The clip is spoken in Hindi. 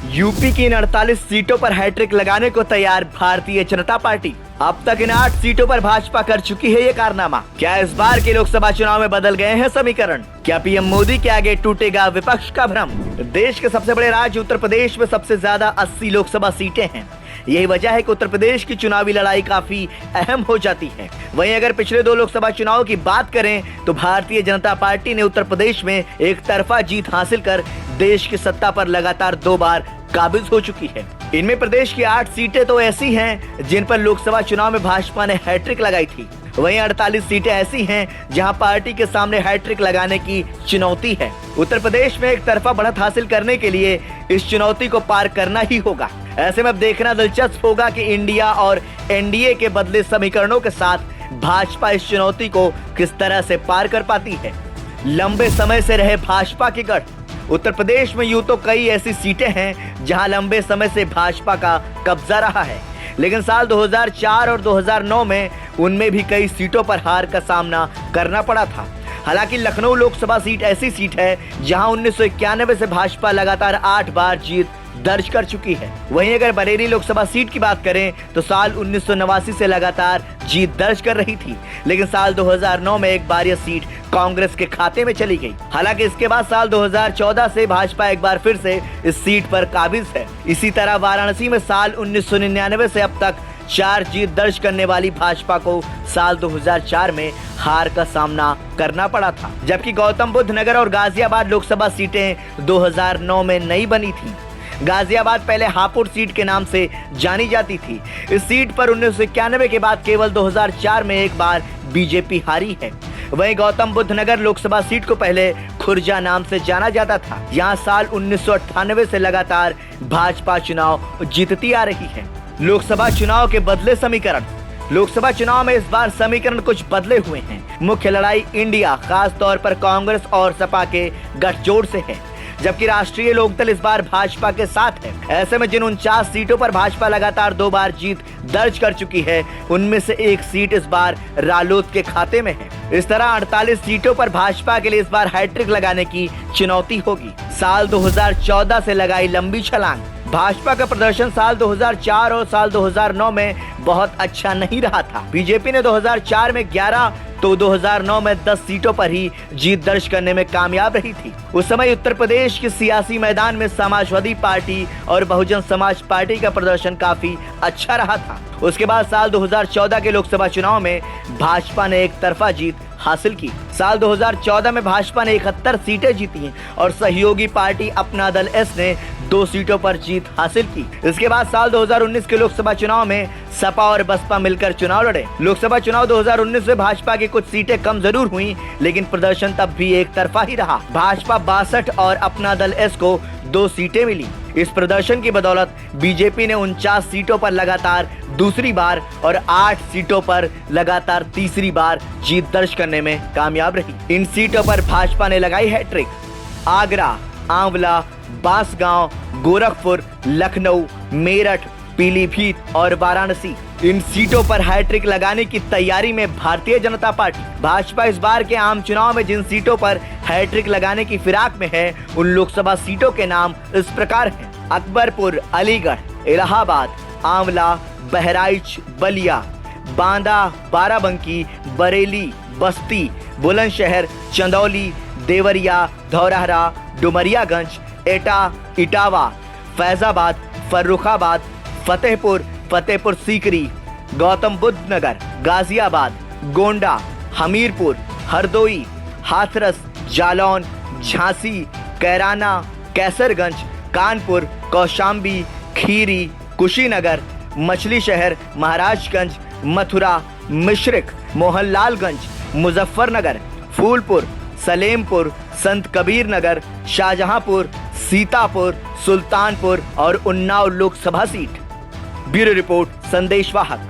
यूपी की इन 48 सीटों पर हैट्रिक लगाने को तैयार भारतीय जनता पार्टी। अब तक इन 8 सीटों पर भाजपा कर चुकी है ये कारनामा। क्या इस बार के लोकसभा चुनाव में बदल गए हैं समीकरण? क्या पीएम मोदी के आगे टूटेगा विपक्ष का भ्रम? देश के सबसे बड़े राज्य उत्तर प्रदेश में सबसे ज्यादा 80 लोकसभा सीटें हैं। यही वजह है कि उत्तर प्रदेश की चुनावी लड़ाई काफी अहम हो जाती है। वहीं अगर पिछले 2 लोकसभा चुनाव की बात करें तो भारतीय जनता पार्टी ने उत्तर प्रदेश में एक तरफा जीत हासिल कर देश की सत्ता पर लगातार 2 बार काबिज हो चुकी है। इनमें प्रदेश की 8 सीटें तो ऐसी हैं जिन पर लोकसभा चुनाव में भाजपा ने हैट्रिक लगाई थी। वहीं 48 सीटें ऐसी हैं जहां पार्टी के सामने हैट्रिक लगाने की चुनौती है। उत्तर प्रदेश में एक तरफा बढ़त हासिल करने के लिए इस चुनौती को पार करना ही होगा। ऐसे में अब देखना दिलचस्प होगा कि इंडिया और एनडीए के बदले समीकरणों के साथ भाजपा इस चुनौती को किस तरह से पार कर पाती है। लंबे समय से रहे भाजपा के गढ़। उत्तर प्रदेश में यूं तो कई ऐसी सीटें हैं जहां लंबे समय से भाजपा का कब्जा रहा है, लेकिन साल 2004 और 2009 में उनमें भी कई सीटों पर हार का सामना करना पड़ा था। हालांकि लखनऊ लोकसभा सीट ऐसी सीट है जहां 1991 से भाजपा लगातार 8 बार जीत दर्ज कर चुकी है। वहीं अगर बरेली लोकसभा सीट की बात करें तो साल 1989 से लगातार जीत दर्ज कर रही थी, लेकिन साल 2009 में एक बार यह सीट कांग्रेस के खाते में चली गई। हालांकि इसके बाद साल 2014 से भाजपा एक बार फिर से इस सीट पर काबिज है। इसी तरह वाराणसी में साल 1999 से अब तक 4 जीत दर्ज करने वाली भाजपा को साल 2004 में हार का सामना करना पड़ा था, जबकि गौतम बुद्ध नगर और गाजियाबाद लोकसभा सीटें 2009 में नई बनी थी। गाजियाबाद पहले हापुड़ सीट के नाम से जानी जाती थी। इस सीट पर 1991 के बाद केवल 2004 में एक बार बीजेपी हारी है। वहीं गौतम बुद्ध नगर लोकसभा सीट को पहले खुर्जा नाम से जाना जाता था। यहाँ साल 1998 से लगातार भाजपा चुनाव जीतती आ रही है। लोकसभा चुनाव के बदले समीकरण। लोकसभा चुनाव में इस बार समीकरण कुछ बदले हुए हैं। मुख्य लड़ाई इंडिया, खास तौर पर कांग्रेस और सपा के गठजोड़ से है, जबकि राष्ट्रीय लोकदल इस बार भाजपा के साथ है। ऐसे में जिन 49 सीटों पर भाजपा लगातार 2 बार जीत दर्ज कर चुकी है, उनमें से एक सीट इस बार रालोद के खाते में है। इस तरह 48 सीटों पर भाजपा के लिए इस बार हैट्रिक लगाने की चुनौती होगी। साल 2014 से लगाई लंबी छलांग। भाजपा का प्रदर्शन साल 2004 और साल 2009 में बहुत अच्छा नहीं रहा था। बीजेपी ने 2004 में 11 तो 2009 में 10 सीटों पर ही जीत दर्ज करने में कामयाब रही थी। उस समय उत्तर प्रदेश के सियासी मैदान में समाजवादी पार्टी और बहुजन समाज पार्टी का प्रदर्शन काफी अच्छा रहा था। उसके बाद साल 2014 के लोकसभा चुनाव में भाजपा ने एक तरफा जीत हासिल की। साल 2014 में भाजपा ने 71 सीटें जीती और सहयोगी पार्टी अपना दल एस ने 2 सीटों पर जीत हासिल की। इसके बाद साल 2019 के लोकसभा चुनाव में सपा और बसपा मिलकर चुनाव लड़े। लोकसभा चुनाव 2019 में भाजपा की कुछ सीटें कम जरूर हुई, लेकिन प्रदर्शन तब भी एक तरफा ही रहा। भाजपा 62 और अपना दल एस को 2 सीटें मिली। इस प्रदर्शन की बदौलत बीजेपी ने 49 सीटों पर लगातार दूसरी बार और 8 सीटों पर लगातार तीसरी बार जीत दर्ज करने में कामयाब रही। इन सीटों पर भाजपा ने लगाई हैट्रिक। आगरा, आंवला, बांसगांव, गोरखपुर, लखनऊ, मेरठ, पीलीभीत और वाराणसी, इन सीटों पर हैट्रिक लगाने की तैयारी में भारतीय जनता पार्टी। भाजपा इस बार के आम चुनाव में जिन सीटों पर हैट्रिक लगाने की फिराक में है, उन लोकसभा सीटों के नाम इस प्रकार हैं: अकबरपुर, अलीगढ़, इलाहाबाद, आंवला, बहराइच, बलिया, बांदा, बाराबंकी, बरेली, बस्ती, बुलंदशहर, चंदौली, देवरिया, धौरहरा, डुमरियागंज, एटा, इटावा, फैजाबाद, फर्रुखाबाद, फतेहपुर, फतेहपुर सीकरी, गौतम बुद्ध नगर, गाजियाबाद, गोंडा, हमीरपुर, हरदोई, हाथरस, जालौन, झांसी, कैराना, कैसरगंज, कानपुर, कौशाम्बी, खीरी, कुशीनगर, मछली शहर, महाराजगंज, मथुरा, मिश्रिक, मोहनलालगंज, मुजफ्फरनगर, फूलपुर, सलेमपुर, संत कबीर नगर, शाहजहांपुर, सीतापुर, सुल्तानपुर और Unnao Lok Sabha seat. Bureau report, संदेशवाहक।